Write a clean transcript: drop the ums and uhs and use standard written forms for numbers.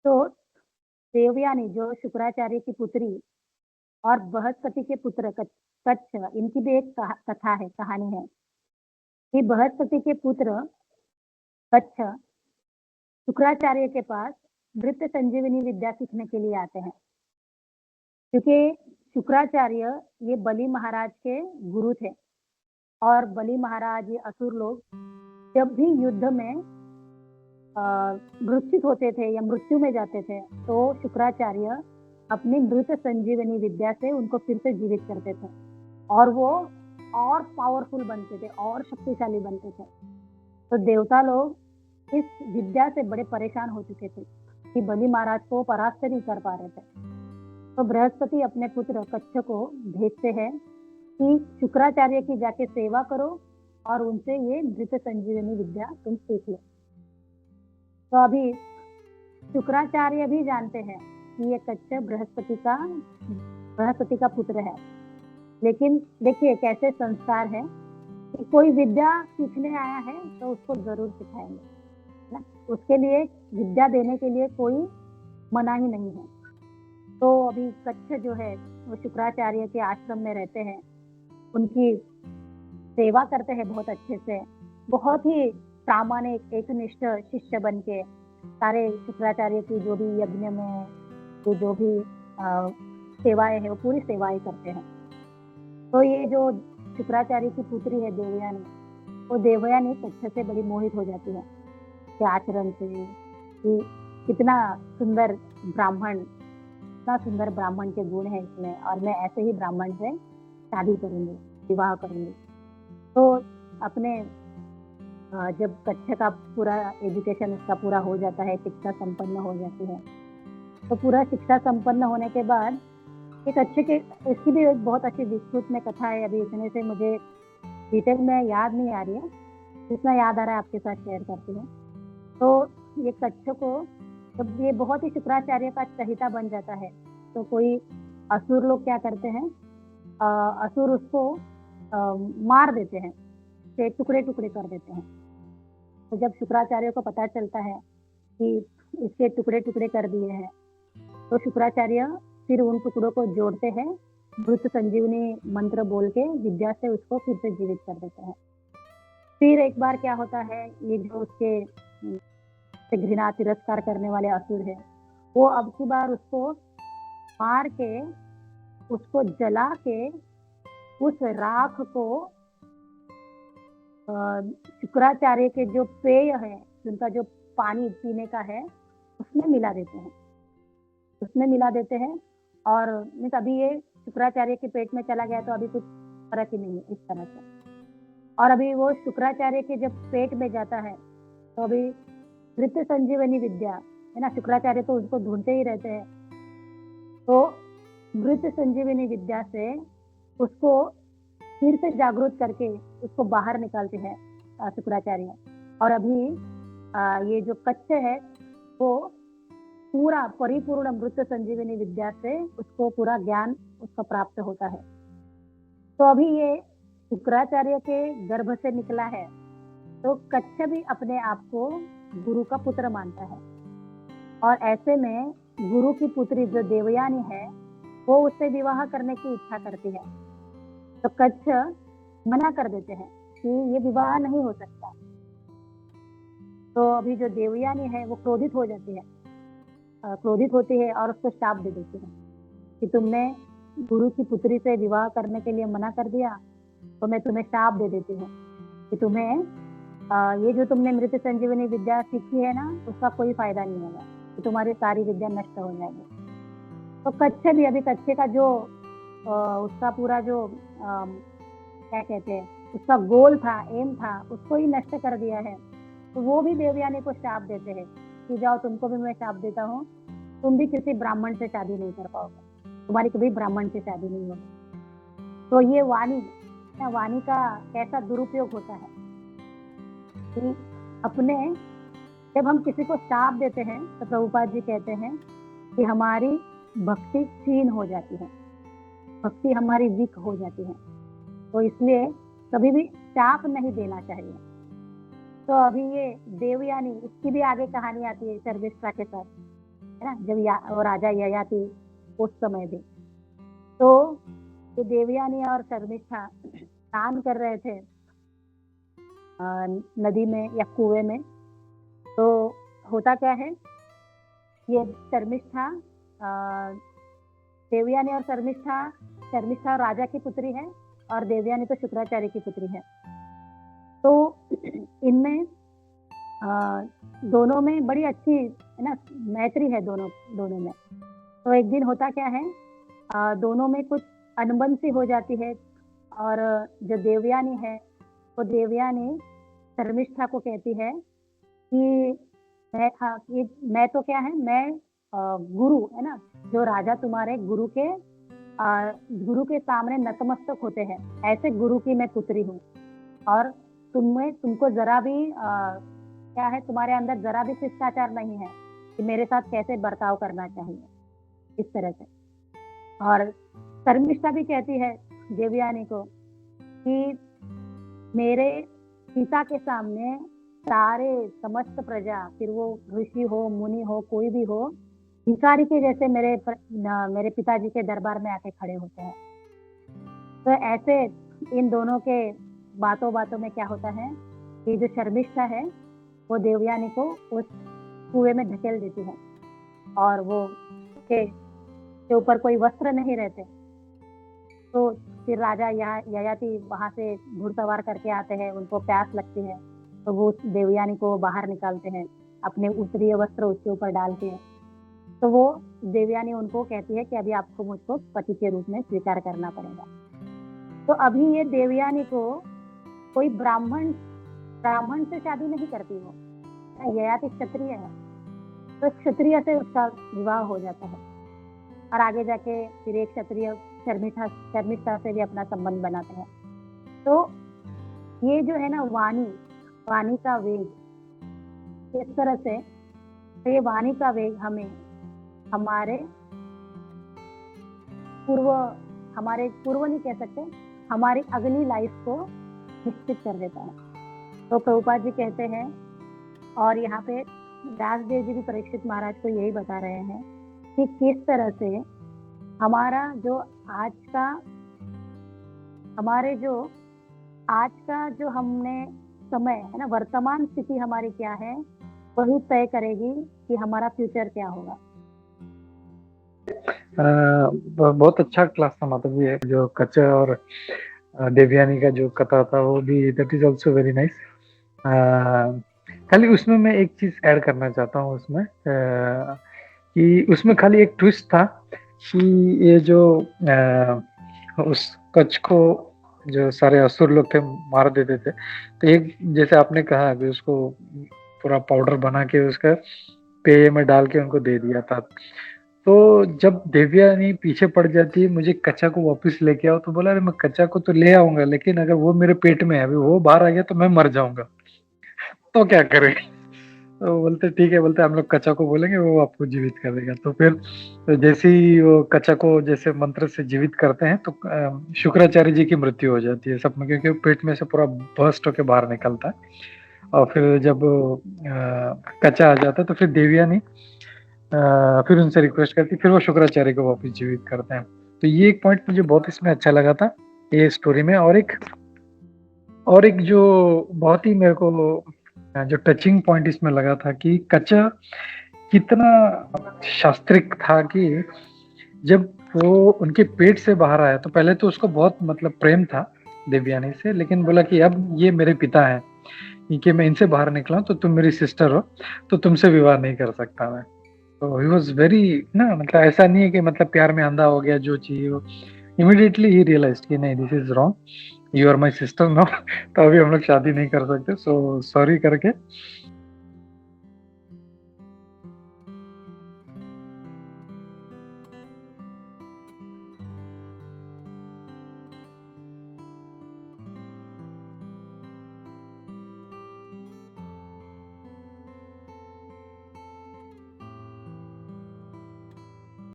तो देवयानी जो शुक्राचार्य की पुत्री और बृहस्पति के पुत्र कच्छ, इनकी भी एक कथा है, कहानी है कि बृहस्पति के पुत्र कच्छ शुक्राचार्य के पास नृत्य संजीवनी विद्या सीखने के लिए आते हैं, क्योंकि शुक्राचार्य ये बलि महाराज के गुरु थे और बलि महाराज, ये असुर लोग जब भी युद्ध में मूर्छित होते थे या मृत्यु में जाते थे, तो शुक्राचार्य अपनी नृत्य संजीवनी विद्या से उनको फिर से जीवित करते थे और वो और पावरफुल बनते थे और शक्तिशाली बनते थे। तो देवता लोग इस विद्या से बड़े परेशान हो चुके थे कि बलि महाराज को परास्त नहीं कर पा रहे थे। तो बृहस्पति अपने पुत्र कच्छ को भेजते हैं कि शुक्राचार्य की जाके सेवा करो और उनसे ये नृत्य संजीवनी विद्या तुम सीख लो। तो अभी शुक्राचार्य भी जानते हैं कि ये कच्छ बृहस्पति का पुत्र है, लेकिन देखिए कैसे संस्कार है कि कोई विद्या सीखने आया है तो उसको जरूर सिखाएंगे ना, उसके लिए विद्या देने के लिए कोई मना ही नहीं है। तो अभी कच्छ जो है वो शुक्राचार्य के आश्रम में रहते हैं, उनकी सेवा करते हैं बहुत अच्छे से, बहुत ही प्रामाणिक एकनिष्ठ शिष्य बन के सारे शुक्राचार्य की जो भी यज्ञ में जो भी सेवाएं है वो पूरी सेवाएं करते हैं। तो ये जो शुक्राचार्य की पुत्री है देवयानी, वो देवयानी कच्छ से बड़ी मोहित हो जाती है के आचरण से कि कितना सुंदर ब्राह्मण, इतना सुंदर ब्राह्मण के गुण है इसमें और मैं ऐसे ही ब्राह्मण से शादी करूंगी, विवाह करूंगी। तो अपने जब कच्छ का पूरा एजुकेशन उसका पूरा हो जाता है, शिक्षा संपन्न हो जाती है, तो पूरा शिक्षा संपन्न होने के बाद एक अच्छे के, इसकी भी एक बहुत अच्छी विस्तृत में कथा है, अभी इतने से मुझे डिटेल में याद नहीं आ रही है, जितना याद आ रहा है आपके साथ शेयर करती हूँ। तो ये कच्छ को जब ये बहुत ही शुक्राचार्य का चहिता बन जाता है, तो कोई असुर लोग क्या करते हैं, असुर उसको मार देते हैं, टुकड़े टुकड़े कर देते हैं। तो जब शुक्राचार्य को पता चलता है कि इसके टुकड़े टुकड़े कर दिए हैं, तो शुक्राचार्य फिर उन टुकड़ों को जोड़ते हैं, नृत्य संजीवनी मंत्र बोल के विद्या से उसको फिर से जीवित कर देते हैं। फिर एक बार क्या होता है, ये जो उसके घृणा तिरस्कार करने वाले असुर है, वो अब की बार उसको मार के, उसको जला के, उस राख को शुक्राचार्य के जो पेय है, उनका जो पानी पीने का है, उसमें मिला देते हैं और अभी ये शुक्राचार्य के पेट में चला गया तो अभी कुछ फर्क ही नहीं है इस तरह से। और अभी वो शुक्राचार्य के जब पेट में जाता है तो अभी नृत्य संजीवनी विद्या है ना, शुक्राचार्य तो उसको ढूंढते ही रहते हैं, तो नृत्य संजीवनी विद्या से उसको फिर से जागृत करके उसको बाहर निकालते हैं शुक्राचार्य। और अभी ये जो कच्छ है वो पूरा परिपूर्ण नृत्य संजीवनी विद्या से उसको पूरा ज्ञान उसका प्राप्त होता है। तो अभी ये शुक्राचार्य के गर्भ से निकला है, तो कच्छ भी अपने आप को गुरु का पुत्र मानता है और ऐसे में गुरु की पुत्री जो देवयानी है वो उससे विवाह करने की इच्छा करती है, तो कच्छ मना कर देते हैं कि ये विवाह नहीं हो सकता। तो अभी जो देवयानी है वो क्रोधित होती है और उसको शाप दे देती है कि तुमने गुरु की पुत्री से विवाह करने के लिए मना कर दिया, तो मैं तुम्हें शाप दे देती हूँ कि तुम्हें ये जो तुमने नृत्य संजीवनी विद्या सीखी है ना, उसका कोई फायदा नहीं होगा, कि तुम्हारी सारी विद्या नष्ट हो जाएगी। तो कच्छ भी, अभी कच्छ का जो उसका पूरा जो क्या कहते हैं, उसका गोल था, एम था, उसको ही नष्ट कर दिया है। तो वो भी देवयानी को शाप देते हैं कि जाओ, तुमको भी मैं शाप देता हूँ, तुम भी किसी ब्राह्मण से शादी नहीं कर पाओगे, तुम्हारी कभी ब्राह्मण से शादी नहीं होगी। तो ये वाणी का कैसा दुरुपयोग होता है कि अपने, जब हम किसी को शाप देते हैं तो प्रभुपाद जी कहते हैं कि हमारी भक्ति क्षीण हो जाती है, भक्ति हमारी वीक हो जाती है, तो इसलिए कभी भी शाप नहीं देना चाहिए। तो अभी ये देवयानी, इसकी भी आगे कहानी आती है सर्वेष्ठा के साथ है ना, जब वो राजा ययाति उस समय भी। तो ये देवयानी और शर्मिष्ठा स्नान कर रहे थे नदी में या कुएं में। तो होता क्या है, ये शर्मिष्ठा देवयानी और शर्मिष्ठा राजा की पुत्री है और देवयानी तो शुक्राचार्य की पुत्री है। तो इनमें दोनों में बड़ी अच्छी है ना मैत्री है दोनों में। तो एक दिन होता क्या है, दोनों में कुछ अनबन सी हो जाती है और जो देवयानी है वो देवयानी शर्मिष्ठा को कहती है कि मैं तो क्या है, मैं गुरु है ना, जो राजा तुम्हारे गुरु के सामने नतमस्तक होते हैं, ऐसे गुरु की मैं पुत्री हूँ और तुमको जरा भी क्या है, तुम्हारे अंदर जरा भी शिष्टाचार नहीं है कि मेरे साथ कैसे बर्ताव करना चाहिए, इस तरह से। और शर्मिष्ठा भी कहती है देवयानी को कि मेरे पिता के सामने सारे समस्त प्रजा, फिर वो ऋषि हो मुनि हो कोई भी हो, भिखारी के जैसे मेरे पिताजी के दरबार में आके खड़े होते हैं। तो ऐसे इन दोनों के बातों में क्या होता है कि जो शर्मिष्ठा है वो देवयानी को उस कुएं में ढकेल देती है और वो के ऊपर कोई वस्त्र नहीं रहते। तो फिर राजा ययाति वहां से घुड़सवार करके आते हैं, उनको प्यास लगती है तो वो देवयानी को बाहर निकालते हैं, अपने उत्तरीय वस्त्र उसके ऊपर डालते हैं। तो वो देवयानी उनको कहती है कि अभी आपको मुझको पति के रूप में स्वीकार करना पड़ेगा। तो अभी ये देवयानी को कोई ब्राह्मण से शादी नहीं करती, वो ययाति क्षत्रिय है, तो क्षत्रिय से उसका विवाह हो जाता है और आगे जाके फिर एक क्षत्रिय शर्मिष्ठा से भी अपना संबंध बनाते हैं। तो ये जो है ना वाणी का वेग, इस तरह से तो ये वाणी का वेग हमें हमारे पूर्व नहीं कह सकते, हमारी अगली लाइफ को निश्चित कर देता है। तो प्रभुपाद जी कहते हैं और यहाँ पे व्यासदेव जी भी परीक्षित महाराज को यही बता रहे हैं कि किस तरह से हमारा जो आज का जो हमने समय है ना, वर्तमान स्थिति हमारी क्या है, वही तय करेगी कि हमारा फ्यूचर क्या होगा। बहुत अच्छा क्लास था मतलब ये जो कच्चा और देवयानी का जो कथा था वो भी that is also very nice. खाली उसमें मैं एक चीज ऐड करना चाहता हूँ उसमें कि उसमें खाली एक ट्विस्ट था कि ये जो उस कच्छ को जो सारे असुर लोग थे मार देते थे, तो एक जैसे आपने कहा कि उसको पूरा पाउडर बना के उसका पेय में डाल के उनको दे दिया था। तो जब देवयानी पीछे पड़ जाती है मुझे कच्चा को वापस लेके आओ, तो बोला अरे मैं कच्चा को तो ले आऊंगा लेकिन अगर वो मेरे पेट में है, अभी वो बाहर आ गया तो मैं मर जाऊंगा, तो क्या करें? तो बोलते ठीक है, बोलते हम लोग कच्चा को बोलेंगे वो आपको जीवित कर देगा। तो फिर तो जैसे ही वो कच्चा को जैसे मंत्र से जीवित करते हैं तो शुक्राचार्य जी की मृत्यु हो जाती है सब में, क्योंकि पेट में से पूरा बर्स्ट होके बाहर निकलता है। और फिर जब कच्चा आ जाता है तो फिर देवयानी फिर उनसे रिक्वेस्ट करती, फिर वो शुक्राचार्य को वापस जीवित करते हैं। तो ये एक पॉइंट मुझे बहुत इसमें अच्छा लगा था ये स्टोरी में। और एक जो बहुत ही मेरे को जो टचिंग पॉइंट इसमें लगा था कि कच्चा कितना शास्त्रिक था कि जब वो उनके पेट से बाहर आया तो पहले तो उसको बहुत मतलब प्रेम था देवयानी से, लेकिन बोला कि अब ये मेरे पिता हैं कि मैं इनसे बाहर निकला तो तुम मेरी सिस्टर हो तो तुमसे विवाह नहीं कर सकता मैं। तो ही वॉज वेरी ना, मतलब ऐसा नहीं है कि मतलब प्यार में अंधा हो गया, जो चाहिए वो इमीडिएटली ही रियलाइज कि नहीं this is wrong, you are my sister no, तो अभी हम लोग शादी नहीं कर सकते, सो सॉरी करके